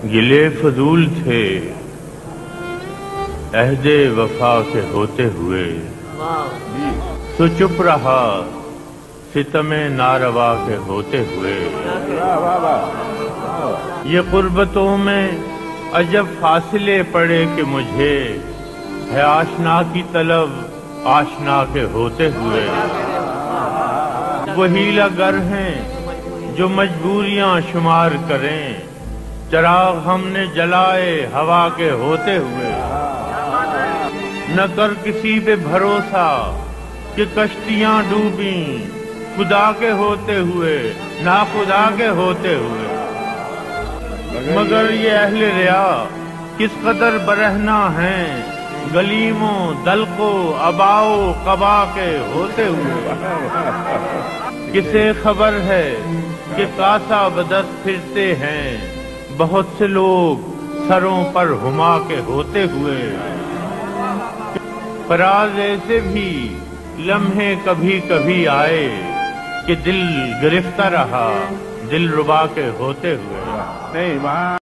गिले फजूल थे अहदे वफा के होते हुए, तो चुप रहा सितमे नारवा के होते हुए। ये कुर्बतों में अजब फासले पड़े कि मुझे है आशना की तलब आशना के होते हुए। वही लगर हैं जो मजबूरियां शुमार करें, चराग हमने जलाए हवा के होते हुए। न कर किसी पे भरोसा कि कश्तियां डूबी खुदा के होते हुए, ना खुदा के होते हुए। मगर ये अहले रिया किस कदर बरहना है, गलीमों दलको अबाओ कबा के होते हुए। किसे खबर है कि कासा बदस फिरते हैं बहुत से लोग सरों पर हुमा के होते हुए। फराज ऐसे भी लम्हे कभी कभी आए कि दिल गिरफ्तार रहा दिल रुबा के होते हुए।